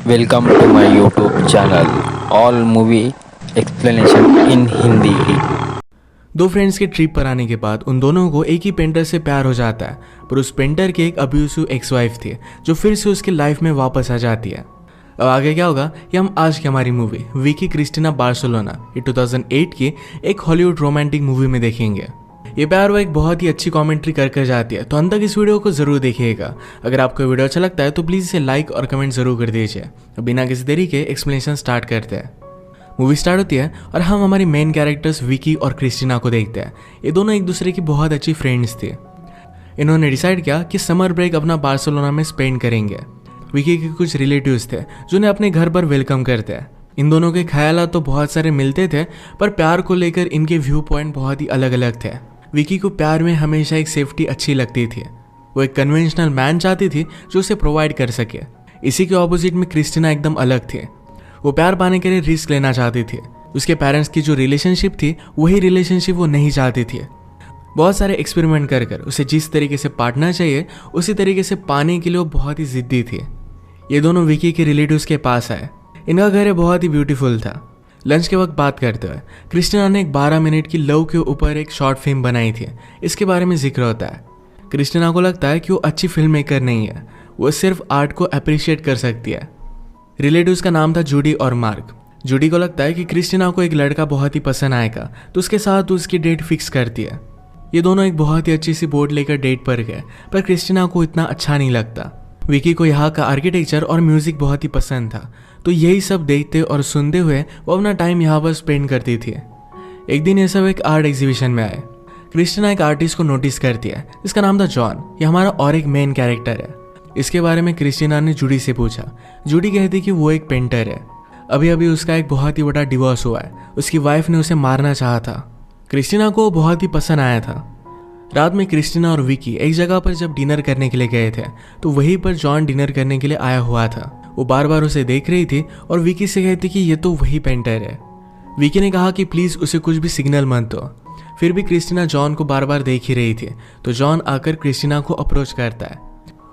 Welcome to my YouTube channel, all movie explanation in Hindi। दो friends के trip पर आने के बाद उन दोनों को एक ही पेंटर से प्यार हो जाता है, पर उस पेंटर की एक अब्यूसिव एक्स वाइफ थी जो फिर से उसकी लाइफ में वापस आ जाती है। अब आगे क्या होगा ये हम आज की हमारी मूवी विकी क्रिस्टीना बार्सिलोना ये 2008 की एक हॉलीवुड रोमांटिक मूवी में देखेंगे। ये प्यार वो एक बहुत ही अच्छी कमेंट्री कर जाती है, तो अंत तक इस वीडियो को जरूर देखिएगा। अगर आपको वीडियो अच्छा लगता है तो प्लीज़ इसे लाइक और कमेंट जरूर कर दीजिए। बिना किसी देरी के एक्सप्लेनेशन स्टार्ट करते हैं। मूवी स्टार्ट होती है और हम हमारी मेन कैरेक्टर्स विकी और क्रिस्टीना को देखते हैं। ये दोनों एक दूसरे की बहुत अच्छी फ्रेंड्स थी। इन्होंने डिसाइड किया कि समर ब्रेक अपना बार्सिलोना में स्पेंड करेंगे। विकी के कुछ रिलेटिव्स थे जो उन्हें अपने घर पर वेलकम करते हैं। इन दोनों के ख्यालात तो बहुत सारे मिलते थे, पर प्यार को लेकर इनके व्यू पॉइंट बहुत ही अलग अलग थे। विकी को प्यार में हमेशा एक सेफ्टी अच्छी लगती थी। वो एक कन्वेंशनल मैन चाहती थी जो उसे प्रोवाइड कर सके। इसी के ऑपोजिट में क्रिस्टीना एकदम अलग थी। वो प्यार पाने के लिए रिस्क लेना चाहती थी। उसके पेरेंट्स की जो रिलेशनशिप थी वही रिलेशनशिप वो नहीं चाहती थी। बहुत सारे एक्सपेरिमेंट कर उसे जिस तरीके से पार्टनर चाहिए उसी तरीके से पाने के लिए वो बहुत ही जिद्दी थी। ये दोनों विकी के रिलेटिव्स के पास आए। इनका घर बहुत ही ब्यूटीफुल था। लंच के वक्त बात करते हुए क्रिस्टीना ने एक 12 मिनट की लव के ऊपर एक शॉर्ट फिल्म बनाई थी। इसके बारे में जिक्र होता है। क्रिस्टीना को लगता है कि वो अच्छी फिल्म मेकर नहीं है, वो सिर्फ आर्ट को अप्रिशिएट कर सकती है। रिलेटिव्स का नाम था जूडी और मार्क। जूडी को लगता है कि क्रिस्टीना को एक लड़का बहुत ही पसंद आएगा, तो उसके साथ उसकी डेट फिक्स करती है। ये दोनों एक बहुत ही अच्छी सी बोट लेकर डेट पर गए, पर क्रिस्टीना को इतना अच्छा नहीं लगता। विकी को यहाँ का आर्किटेक्चर और म्यूजिक बहुत ही पसंद था, तो यही सब देखते और सुनते हुए वो अपना टाइम यहाँ पर स्पेंड करती थी। एक दिन ये सब एक आर्ट एग्जीबिशन में आए। क्रिस्टीना एक आर्टिस्ट को नोटिस करती है जिसका नाम था जॉन। ये हमारा और एक मेन कैरेक्टर है। इसके बारे में क्रिस्टीना ने जूडी से पूछा। जूडी कहती कि वो एक पेंटर है। अभी अभी उसका एक बहुत ही बड़ा डिवोर्स हुआ है। उसकी वाइफ ने उसे मारना चाहा था। क्रिस्टीना को बहुत ही पसंद आया था। रात में क्रिस्टीना और विकी एक जगह पर जब डिनर करने के लिए गए थे, तो वहीं पर जॉन डिनर करने के लिए आया हुआ था। वो बार बार उसे देख रही थी और विकी से कहती कि ये तो वही पेंटर है। विकी ने कहा कि प्लीज़ उसे कुछ भी सिग्नल मत दो। फिर भी क्रिस्टीना जॉन को बार बार देख ही रही थी, तो जॉन आकर क्रिस्टीना को अप्रोच करता है।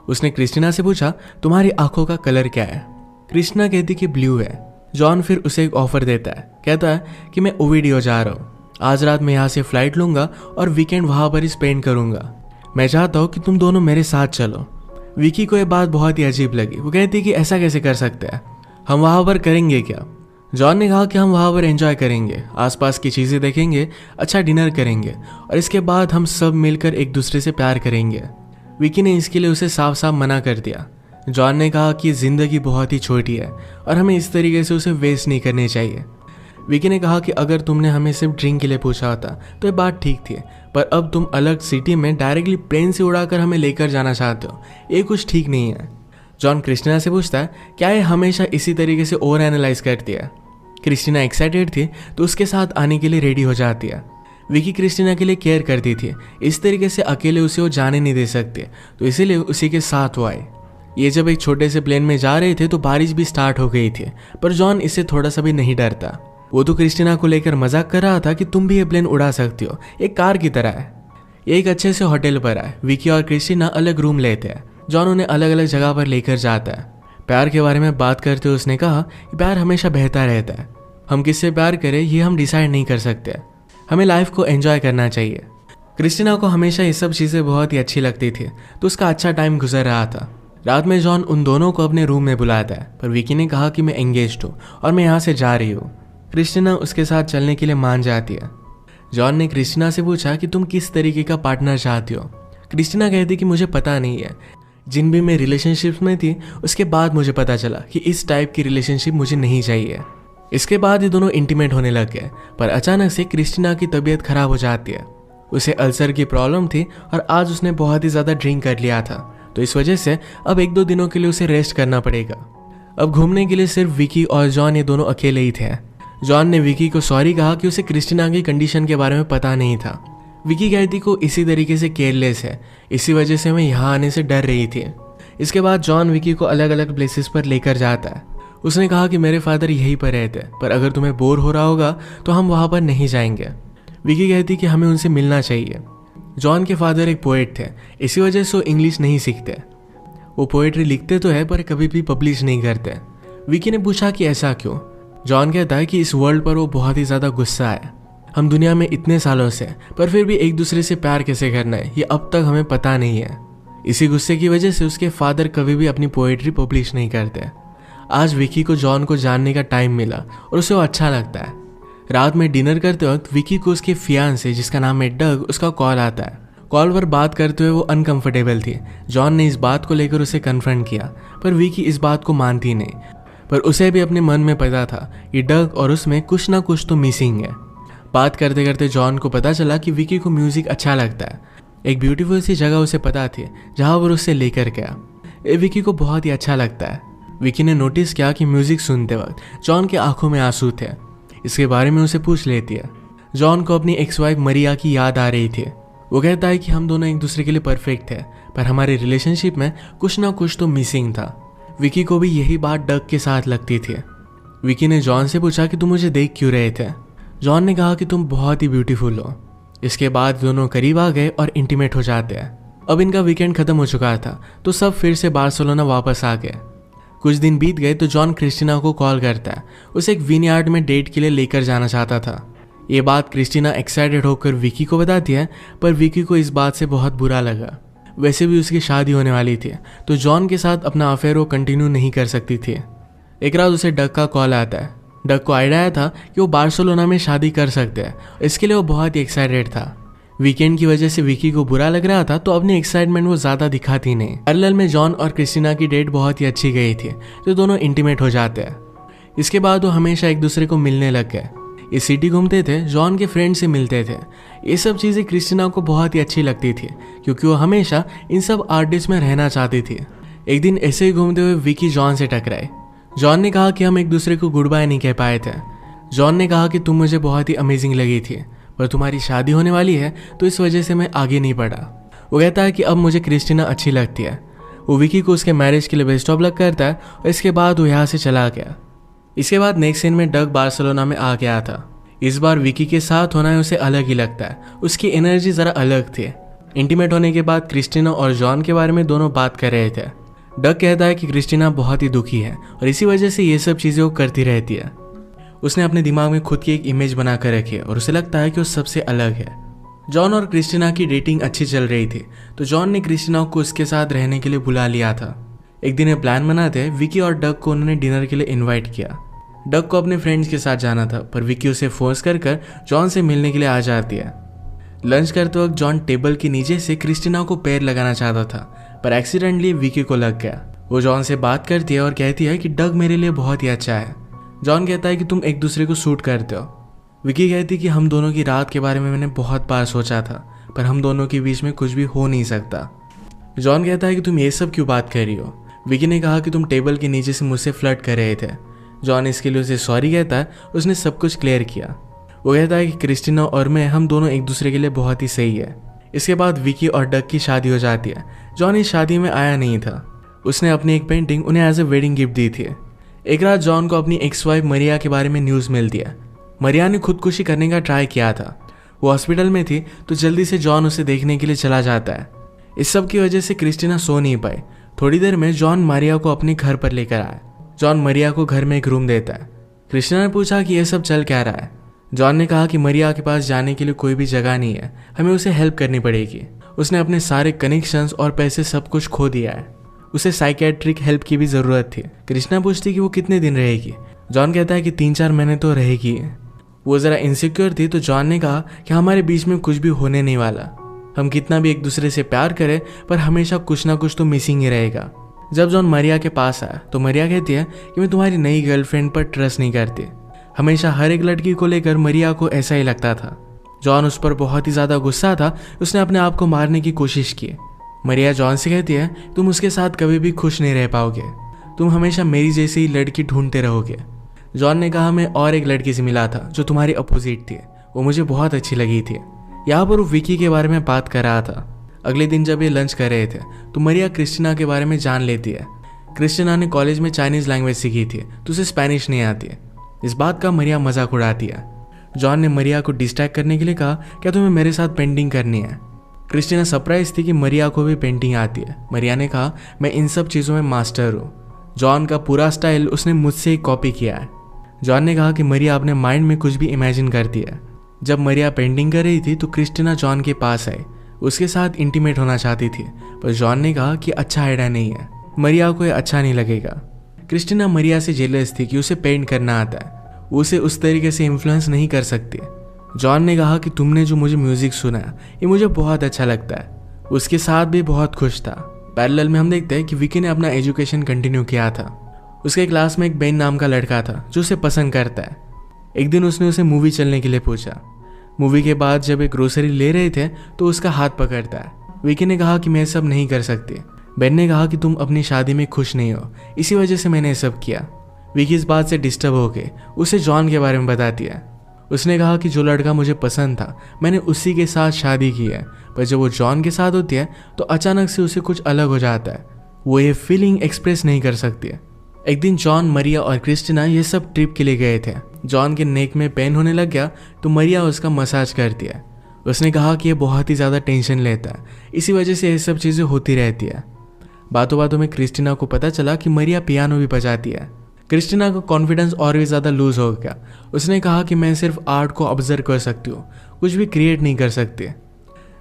उसने क्रिस्टीना से पूछा, तुम्हारी आंखों का कलर क्या है? क्रिस्टीना कहती कि ब्लू है। जॉन फिर उसे एक ऑफर देता है। कहता है कि मैं ओविडियो जा रहा हूँ, आज रात मैं यहाँ से फ्लाइट लूंगा और वीकेंड वहाँ पर ही स्पेंड करूंगा। मैं चाहता हूँ कि तुम दोनों मेरे साथ चलो। विकी को यह बात बहुत ही अजीब लगी। वो कहती कि ऐसा कैसे कर सकते हैं, हम वहाँ पर करेंगे क्या? जॉन ने कहा कि हम वहाँ पर एंजॉय करेंगे, आसपास की चीज़ें देखेंगे, अच्छा डिनर करेंगे और इसके बाद हम सब मिलकर एक दूसरे से प्यार करेंगे। विकी ने इसके लिए उसे साफ साफ मना कर दिया। जॉन ने कहा कि ज़िंदगी बहुत ही छोटी है और हमें इस तरीके से उसे वेस्ट नहीं करनी चाहिए। विकी ने कहा कि अगर तुमने हमें सिर्फ ड्रिंक के लिए पूछा होता तो ये बात ठीक थी, पर अब तुम अलग सिटी में डायरेक्टली प्लेन से उड़ाकर हमें लेकर जाना चाहते हो, ये कुछ ठीक नहीं है। जॉन क्रिस्टीना से पूछता है, क्या ये हमेशा इसी तरीके से ओवर एनालाइज करती है? क्रिस्टीना एक्साइटेड थी तो उसके साथ आने के लिए रेडी हो जाती है। विकी क्रिस्टीना के लिए केयर करती थी, इस तरीके से अकेले उसे वो जाने नहीं दे सकते, तो इसीलिए उसी के साथ वो आए। ये जब एक छोटे से प्लेन में जा रहे थे तो बारिश भी स्टार्ट हो गई थी, पर जॉन इससे थोड़ा सा भी नहीं डरता। वो तो क्रिस्टीना को लेकर मजाक कर रहा था कि तुम भी ये प्लेन उड़ा सकती हो, एक कार की तरह है। ये एक अच्छे से होटल पर आए। विकी और क्रिस्टीना अलग रूम लेते हैं। जॉन उन्हें अलग अलग जगह पर लेकर जाता है। प्यार के बारे में बात करते हुए उसने कहा कि प्यार हमेशा बहता रहता है। हम किससे प्यार करें ये हम डिसाइड नहीं कर सकते, हमें लाइफ को एंजॉय करना चाहिए। क्रिस्टीना को हमेशा ये सब चीज़ें बहुत ही अच्छी लगती थी, तो उसका अच्छा टाइम गुजर रहा था। रात में जॉन उन दोनों को अपने रूम में बुलाता है, पर विकी ने कहा कि मैं एंगेज्ड हूँ और मैं यहाँ से जा रही हूँ। क्रिस्टीना उसके साथ चलने के लिए मान जाती है। जॉन ने क्रिस्टीना से पूछा कि तुम किस तरीके का पार्टनर चाहती हो? क्रिस्टीना कहती कि मुझे पता नहीं है, जिन भी मैं रिलेशनशिप में थी उसके बाद मुझे पता चला कि इस टाइप की रिलेशनशिप मुझे नहीं चाहिए। इसके बाद ये दोनों इंटीमेट होने लग गए, पर अचानक से क्रिस्टीना की तबीयत खराब हो जाती है। उसे अल्सर की प्रॉब्लम थी और आज उसने बहुत ही ज़्यादा ड्रिंक कर लिया था, तो इस वजह से अब 1-2 दिनों के लिए उसे रेस्ट करना पड़ेगा। अब घूमने के लिए सिर्फ विकी और जॉन ये दोनों अकेले ही थे। जॉन ने विकी को सॉरी कहा कि उसे क्रिस्टीना की कंडीशन के बारे में पता नहीं था। विकी कहती को इसी तरीके से केयरलेस है, इसी वजह से मैं यहाँ आने से डर रही थी। इसके बाद जॉन विकी को अलग अलग प्लेसेस पर लेकर जाता है। उसने कहा कि मेरे फादर यहीं पर रहते हैं, पर अगर तुम्हें बोर हो रहा होगा तो हम वहाँ पर नहीं जाएंगे। विकी कहती कि हमें उनसे मिलना चाहिए। जॉन के फादर एक पोएट थे, इसी वजह से वो इंग्लिश नहीं सीखते। वो पोएट्री लिखते तो है पर कभी भी पब्लिश नहीं करते। विकी ने पूछा कि ऐसा क्यों। जॉन कहता है कि इस वर्ल्ड पर वो बहुत ही ज़्यादा गुस्सा है। हम दुनिया में इतने सालों से पर फिर भी एक दूसरे से प्यार कैसे करना है ये अब तक हमें पता नहीं है। इसी गुस्से की वजह से उसके फादर कभी भी अपनी पोएट्री पब्लिश नहीं करते। आज विकी को जॉन को जानने का टाइम मिला और उसे वो अच्छा लगता है। रात में डिनर करते वक्त विकी को उसके फियांसे जिसका नाम है डग उसका कॉल आता है। कॉल पर बात करते हुए वो अनकंफर्टेबल थी। जॉन ने इस बात को लेकर उसे कन्फ्रंट किया पर विकी इस बात को मानती नहीं। पर उसे भी अपने मन में पता था कि डग और उसमें कुछ ना कुछ तो मिसिंग है। बात करते करते जॉन को पता चला कि विकी को म्यूजिक अच्छा लगता है। एक ब्यूटीफुल सी जगह उसे पता थी जहाँ वो उससे लेकर गया। ये विकी को बहुत ही अच्छा लगता है। विकी ने नोटिस किया कि म्यूजिक सुनते वक्त जॉन के आंखों में आंसू थे। इसके बारे में उसे पूछ लेती है। जॉन को अपनी एक्स वाइफ मरिया की याद आ रही थी। वो कहता है कि हम दोनों एक दूसरे के लिए परफेक्ट थे पर हमारे रिलेशनशिप में कुछ ना कुछ तो मिसिंग था। विकी को भी यही बात डग के साथ लगती थी। विकी ने जॉन से पूछा कि तुम मुझे देख क्यों रहे थे। जॉन ने कहा कि तुम बहुत ही ब्यूटीफुल हो। इसके बाद दोनों करीब आ गए और इंटीमेट हो जाते हैं। अब इनका वीकेंड खत्म हो चुका था तो सब फिर से बार्सिलोना वापस आ गए। कुछ दिन बीत गए तो जॉन क्रिस्टीना को कॉल करता है। उसे एक विनयार्ड में डेट के लिए लेकर जाना चाहता था। ये बात क्रिस्टीना एक्साइटेड होकर विकी को बताती है पर विकी को इस बात से बहुत बुरा लगा। वैसे भी उसकी शादी होने वाली थी तो जॉन के साथ अपना अफेयर वो कंटिन्यू नहीं कर सकती थी। एक रात उसे डग का कॉल आता है। डग को आइडिया आया था कि वो बार्सिलोना में शादी कर सकते हैं। इसके लिए वो बहुत ही एक्साइटेड था। वीकेंड की वजह से विकी को बुरा लग रहा था तो अपनी एक्साइटमेंट वो ज़्यादा दिखाती नहीं। पैरेलल में जॉन और क्रिस्टीना की डेट बहुत ही अच्छी गई थी तो दोनों इंटीमेट हो जाते हैं। इसके बाद वो हमेशा एक दूसरे को मिलने लग गए। ये सिटी घूमते थे, जॉन के फ्रेंड से मिलते थे। ये सब चीज़ें क्रिस्टीना को बहुत ही अच्छी लगती थी क्योंकि वो हमेशा इन सब आर्टिस्ट में रहना चाहती थी। एक दिन ऐसे ही घूमते हुए विकी जॉन से टकराए। जॉन ने कहा कि हम एक दूसरे को गुड बाय नहीं कह पाए थे। जॉन ने कहा कि तुम मुझे बहुत ही अमेजिंग लगी थी पर तुम्हारी शादी होने वाली है तो इस वजह से मैं आगे नहीं बढ़ा। वो कहता है कि अब मुझे क्रिस्टीना अच्छी लगती है। वो विकी को उसके मैरिज के लिए बेस्ट ऑफ लक करता है और इसके बाद वो यहाँ से चला गया। इसके बाद नेक्स्ट सीन में डग बार्सिलोना में आ गया था। इस बार विकी के साथ होना है उसे अलग ही लगता है। उसकी एनर्जी ज़रा अलग थी। इंटीमेट होने के बाद क्रिस्टीना और जॉन के बारे में दोनों बात कर रहे थे। डग कहता है कि क्रिस्टीना बहुत ही दुखी है और इसी वजह से ये सब चीज़ें वो करती रहती है। उसने अपने दिमाग में खुद की एक इमेज बना कर रखी है और उसे लगता है कि वो सबसे अलग है। जॉन और क्रिस्टीना की डेटिंग अच्छी चल रही थी तो जॉन ने क्रिस्टीना को उसके साथ रहने के लिए बुला लिया था। एक दिन ये प्लान बनाते विकी और डग को उन्होंने डिनर के लिए इन्वाइट किया। डग को अपने फ्रेंड्स के साथ जाना था पर विकी उसे फोर्स कर जॉन से मिलने के लिए आ जाती है। लंच करते वक्त जॉन टेबल के नीचे से क्रिस्टीना को पैर लगाना चाहता था पर एक्सीडेंटली विकी को लग गया। वो जॉन से बात करती है और कहती है कि डग मेरे लिए बहुत ही अच्छा है। जॉन कहता है कि तुम एक दूसरे को सूट करते हो। विकी कहती कि हम दोनों की रात के बारे में मैंने बहुत बार सोचा था पर हम दोनों के बीच में कुछ भी हो नहीं सकता। जॉन कहता है कि तुम ये सब क्यों बात कर रही हो। विकी ने कहा कि तुम टेबल के नीचे से मुझसे फ्लर्ट कर रहे थे। जॉन इसके लिए उसे सॉरी कहता है। उसने सब कुछ क्लियर किया। वो कहता है कि क्रिस्टीना और मैं हम दोनों एक दूसरे के लिए बहुत ही सही है। इसके बाद विकी और डग की शादी हो जाती है। जॉन इस शादी में आया नहीं था। उसने अपनी एक पेंटिंग उन्हें एज ए वेडिंग गिफ्ट दी थी। एक रात जॉन को अपनी एक्स वाइफ मरिया के बारे में न्यूज़ मिलती है। मरिया ने खुदकुशी करने का ट्राई किया था। वो हॉस्पिटल में थी तो जल्दी से जॉन उसे देखने के लिए चला जाता है। इस सब की वजह से क्रिस्टीना सो नहीं पाई। थोड़ी देर में जॉन मरिया को अपने घर पर लेकर आया। जॉन मरिया को घर में एक रूम देता है। क्रिस्टीना ने पूछा कि यह सब चल क्या रहा है। जॉन ने कहा कि मरिया के पास जाने के लिए कोई भी जगह नहीं है, हमें उसे हेल्प करनी पड़ेगी। उसने अपने सारे कनेक्शंस और पैसे सब कुछ खो दिया है। उसे साइकेट्रिक हेल्प की भी ज़रूरत थी। क्रिस्टीना पूछती कि वो कितने दिन रहेगी। जॉन कहता है कि 3-4 महीने तो रहेगी। वो ज़रा इनसिक्योर थी तो जॉन ने कहा कि हमारे बीच में कुछ भी होने नहीं वाला। हम कितना भी एक दूसरे से प्यार करें पर हमेशा कुछ ना कुछ तो मिसिंग ही रहेगा। जब जॉन मरिया के पास आया तो मरिया कहती है कि मैं तुम्हारी नई गर्लफ्रेंड पर ट्रस्ट नहीं करती। हमेशा हर एक लड़की को लेकर मरिया को ऐसा ही लगता था। जॉन उस पर बहुत ही ज़्यादा गुस्सा था। उसने अपने आप को मारने की कोशिश की। मरिया जॉन से कहती है तुम उसके साथ कभी भी खुश नहीं रह पाओगे। तुम हमेशा मेरी जैसी ही लड़की ढूंढते रहोगे। जॉन ने कहा मैं और एक लड़की से मिला था जो तुम्हारी अपोजिट थी। वो मुझे बहुत अच्छी लगी थी। यहाँ पर वो विकी के बारे में बात कर रहा था। अगले दिन जब ये लंच कर रहे थे तो मरिया क्रिस्टीना के बारे में जान लेती है। क्रिस्टीना ने कॉलेज में चाइनीज़ लैंग्वेज सीखी थी तो उसे स्पेनिश नहीं आती है। इस बात का मरिया मजाक उड़ाती है। जॉन ने मरिया को डिस्ट्रैक्ट करने के लिए कहा क्या तुम्हें मेरे साथ पेंटिंग करनी है। क्रिस्टीना सरप्राइज थी कि मरिया को भी पेंटिंग आती है। मरिया ने कहा मैं इन सब चीज़ों में मास्टर हूँ। जॉन का पूरा स्टाइल उसने मुझसे ही कॉपी किया है। जॉन ने कहा कि मरिया अपने माइंड में कुछ भी इमेजिन करती है। जब मरिया पेंटिंग कर रही थी तो क्रिस्टीना जॉन के पास आई, उसके साथ इंटीमेट होना चाहती थी, पर जॉन ने कहा कि अच्छा आइडिया नहीं है, मरिया को ये अच्छा नहीं लगेगा। क्रिस्टीना मरिया से जेलस थी कि उसे पेंट करना आता है, वो उसे उस तरीके से इन्फ्लुएंस नहीं कर सकती। जॉन ने कहा कि तुमने जो मुझे म्यूजिक सुनाया ये मुझे बहुत अच्छा लगता है। उसके साथ भी बहुत खुश था। पैरेलल में हम देखते हैं कि विकी ने अपना एजुकेशन कंटिन्यू किया था। उसके क्लास में एक बेन नाम का लड़का था जो उसे पसंद करता है। एक दिन उसने उसे मूवी चलने के लिए पूछा। मूवी के बाद जब एक ग्रोसरी ले रहे थे तो उसका हाथ पकड़ता है। विकी ने कहा कि मैं सब नहीं कर सकती। बेन ने कहा कि तुम अपनी शादी में खुश नहीं हो, इसी वजह से मैंने ये सब किया। विकी इस बात से डिस्टर्ब होके उसे जॉन के बारे में बताती है। उसने कहा कि जो लड़का मुझे पसंद था मैंने उसी के साथ शादी की है, पर जब वो जॉन के साथ होती है तो अचानक से उसे कुछ अलग हो जाता है, वो ये फीलिंग एक्सप्रेस नहीं कर सकती है। एक दिन जॉन, मरिया और क्रिस्टीना ये सब ट्रिप के लिए गए थे। जॉन के नेक में पेन होने लग गया तो मरिया उसका मसाज करती है। उसने कहा कि ये बहुत ही ज़्यादा टेंशन लेता है, इसी वजह से ये सब चीज़ें होती रहती है। बातों बातों में क्रिस्टीना को पता चला कि मरिया पियानो भी बजाती है। क्रिस्टीना का कॉन्फिडेंस और भी ज़्यादा लूज हो गया। उसने कहा कि मैं सिर्फ आर्ट को ऑब्जर्व कर सकती हूँ, कुछ भी क्रिएट नहीं कर सकती।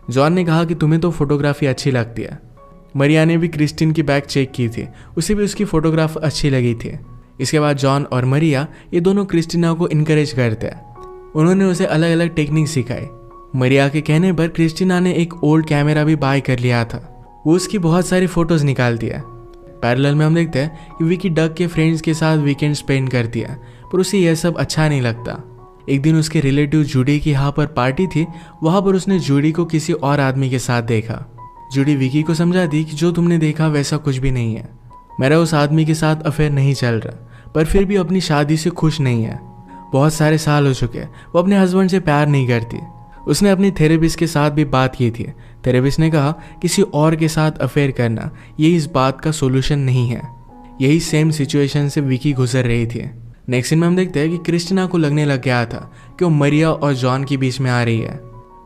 जॉन ने कहा कि तुम्हें तो फोटोग्राफी अच्छी लगती है। मरिया ने भी क्रिस्टीन की बैग चेक की थी, उसे भी उसकी फोटोग्राफ अच्छी लगी थी। इसके बाद जॉन और मरिया ये दोनों क्रिस्टीना को इनकरेज करते हैं। उन्होंने उसे अलग अलग टेक्निक सिखाई। मरिया के कहने पर क्रिस्टीना ने एक ओल्ड कैमरा भी बाय कर लिया था, वो उसकी बहुत सारी फोटोज निकालती है। पैरेलल में हम देखते हैं कि विकी डग के फ्रेंड्स के साथ वीकेंड स्पेंड करती है, पर उसे यह सब अच्छा नहीं लगता। एक दिन उसके रिलेटिव जूडी की यहाँ पर पार्टी थी, वहाँ पर उसने जूडी को किसी और आदमी के साथ देखा। जूडी विकी को समझाती कि जो तुमने देखा वैसा कुछ भी नहीं है, मेरा उस आदमी के साथ अफेयर नहीं चल रहा, पर फिर भी अपनी शादी से खुश नहीं है। बहुत सारे साल हो चुके, वो अपने हस्बैंड से प्यार नहीं करती। उसने अपनी थेरेपिस्ट के साथ भी बात की थी। थेरेपिस्ट ने कहा किसी और के साथ अफेयर करना ये इस बात का सोल्यूशन नहीं है। यही सेम सिचुएशन से विकी गुजर रही थी। नेक्स्ट सीन में हम देखते हैं कि क्रिस्टीना को लगने लग गया था कि वो मरिया और जॉन के बीच में आ रही है।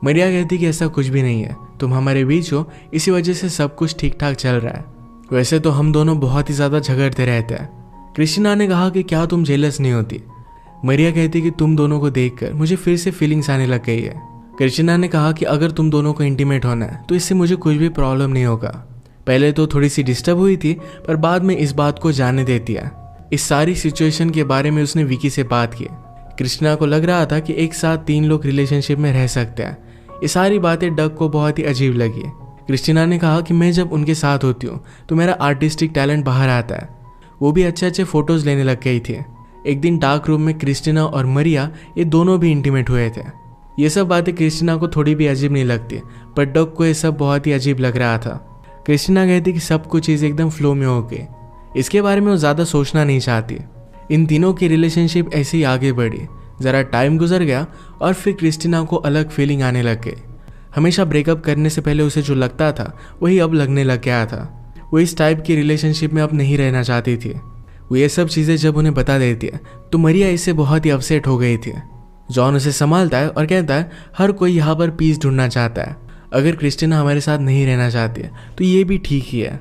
मरिया कहती कि ऐसा कुछ भी नहीं है, तुम हमारे बीच हो, इसी वजह से सब कुछ ठीक ठाक चल रहा है। वैसे तो हम दोनों बहुत ही ज़्यादा झगड़ते रहते हैं। क्रिस्टीना ने कहा कि क्या तुम जेलस नहीं होती। मरिया कहती कि तुम दोनों को देखकर मुझे फिर से फीलिंग्स आने लग गई है। क्रिस्टीना ने कहा कि अगर तुम दोनों को इंटीमेट होना है तो इससे मुझे कुछ भी प्रॉब्लम नहीं होगा। पहले तो थोड़ी सी डिस्टर्ब हुई थी, पर बाद में इस बात को जाने देती है। इस सारी सिचुएशन के बारे में उसने विकी से बात की। क्रिस्टीना को लग रहा था कि एक साथ 3 लोग रिलेशनशिप में रह सकते हैं। ये सारी बातें डग को बहुत ही अजीब लगी। क्रिस्टीना ने कहा कि मैं जब उनके साथ होती हूँ तो मेरा आर्टिस्टिक टैलेंट बाहर आता है। वो भी अच्छे अच्छे फोटोज लेने लग गई थी। एक दिन डार्क रूम में क्रिस्टीना और मरिया ये दोनों भी इंटीमेट हुए थे। ये सब बातें क्रिस्टीना को थोड़ी भी अजीब नहीं लगती, पर डग को ये सब बहुत ही अजीब लग रहा था। क्रिस्टीना कहती कि सब कुछ चीज़ एकदम फ्लो में हो गई, इसके बारे में वो ज़्यादा सोचना नहीं चाहती। इन तीनों की रिलेशनशिप ऐसे ही आगे बढ़ी। ज़रा टाइम गुजर गया और फिर क्रिस्टीना को अलग फीलिंग आने लग गई। हमेशा ब्रेकअप करने से पहले उसे जो लगता था वही अब लगने लग गया था। वो इस टाइप की रिलेशनशिप में अब नहीं रहना चाहती थी। वो ये सब चीज़ें जब उन्हें बता देती है तो मरिया इससे बहुत ही अपसेट हो गई थी। जॉन उसे संभालता है और कहता है हर कोई यहाँ पर पीस ढूंढना चाहता है। अगर क्रिस्टीना हमारे साथ नहीं रहना चाहती है तो ये भी ठीक ही है।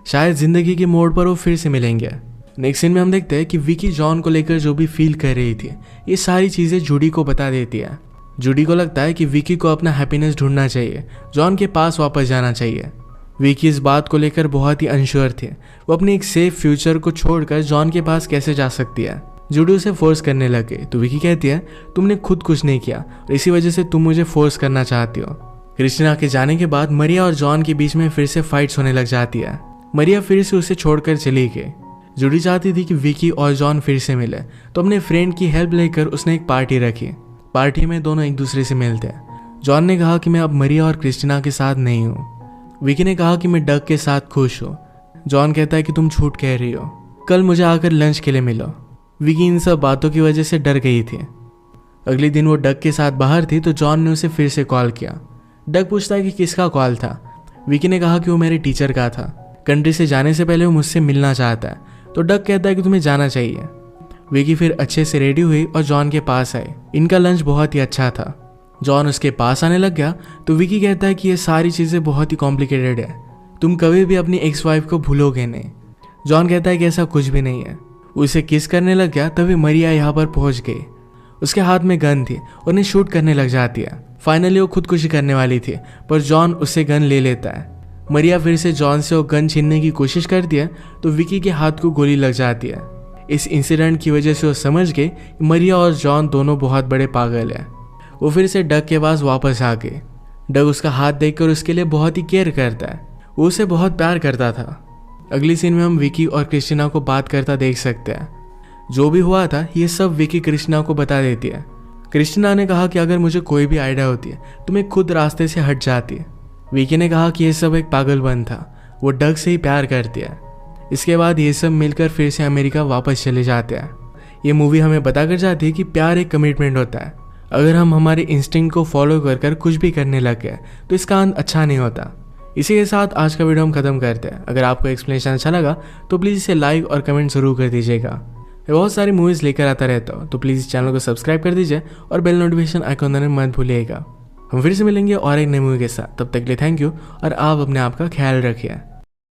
शायद जिंदगी के मोड़ पर वो फिर से मिलेंगे। नेक्स्ट सीन में हम देखते हैं कि विकी जॉन को लेकर जो भी फील कर रही थी ये सारी चीज़ें जूडी को बता देती है। जूडी को लगता है कि विकी को अपना हैप्पीनेस ढूंढना चाहिए, जॉन के पास वापस जाना चाहिए। विकी इस बात को लेकर बहुत ही अनश्योर थे। वो अपने एक सेफ फ्यूचर को छोड़कर जॉन के पास कैसे जा सकती है। जूडी उसे फोर्स करने लगे तो विकी कहती है तुमने खुद कुछ नहीं किया और इसी वजह से तुम मुझे फोर्स करना चाहती हो। क्रिस्टीना के जाने के बाद मरिया और जॉन के बीच में फिर से फाइट्स होने लग जाती है। मरिया फिर से उसे छोड़कर चली गई। जूडी चाहती थी कि विकी और जॉन फिर से मिले, तो अपने फ्रेंड की हेल्प लेकर उसने एक पार्टी रखी। पार्टी में दोनों एक दूसरे से मिलते हैं। जॉन ने कहा कि मैं अब मरिया और क्रिस्टीना के साथ नहीं हूँ। विकी ने कहा कि मैं डग के साथ खुश हूँ। जॉन कहता है कि तुम झूठ कह रही हो, कल मुझे आकर लंच के लिए मिलो। विकी इन सब बातों की वजह से डर गई थी। अगले दिन वो डग के साथ बाहर थी तो जॉन ने उसे फिर से कॉल किया। डग पूछता है कि किसका कॉल था। विकी ने कहा कि वो मेरे टीचर का था। कंट्री से जाने से पहले वो मुझसे मिलना चाहता है, तो डग कहता है कि तुम्हें जाना चाहिए। विकी फिर अच्छे से रेडी हुई और जॉन के पास आई। इनका लंच बहुत ही अच्छा था। जॉन उसके पास आने लग गया तो विकी कहता है कि ये सारी चीज़ें बहुत ही कॉम्प्लिकेटेड है, तुम कभी भी अपनी एक्स वाइफ को भूलोगे नहीं। जॉन कहता है कि ऐसा कुछ भी नहीं है। वो उसे किस करने लग गया, तभी मरिया यहाँ पर पहुंच गई। उसके हाथ में गन थी और उन्हें शूट करने लग जाती है। फाइनली वो खुदकुशी करने वाली थी, पर जॉन उससे गन ले लेता है। मरिया फिर से जॉन से वो गन छीनने की कोशिश करती है तो विकी के हाथ को गोली लग जाती है। इस इंसिडेंट की वजह से वो समझ गई कि मरिया और जॉन दोनों बहुत बड़े पागल हैं। वो फिर से डग के पास वापस आ गई। डग उसका हाथ देखकर उसके लिए बहुत ही केयर करता है। वो उसे बहुत प्यार करता था। अगली सीन में हम विकी और क्रिस्टीना को बात करता देख सकते हैं। जो भी हुआ था ये सब विकी क्रिस्टीना को बता देती है। क्रिस्टीना ने कहा कि अगर मुझे कोई भी आइडिया होती है तो मैं खुद रास्ते से हट जाती। विकी ने कहा कि ये सब एक पागलपन था, वो डग से ही प्यार करती है। इसके बाद ये सब मिलकर फिर से अमेरिका वापस चले जाते हैं। ये मूवी हमें बताकर जाती है कि प्यार एक कमिटमेंट होता है। अगर हम हमारे इंस्टिंक्ट को फॉलो कर कर कुछ भी करने लग गए तो इसका अंत अच्छा नहीं होता। इसी के साथ आज का वीडियो हम खत्म करते हैं। अगर आपको एक्सप्लेनेशन अच्छा लगा तो प्लीज़ इसे लाइक और कमेंट जरूर कर दीजिएगा। मैं बहुत सारी मूवीज़ लेकर आता रहता हूँ, तो प्लीज़ इस चैनल को सब्सक्राइब कर दीजिए और बेल नोटिफिकेशन आइकॉन दबाना मत भूलिएगा। हम फिर से मिलेंगे और एक नई मूवी के साथ। तब तक के लिए थैंक यू और आप अपने आप का ख्याल रखिए।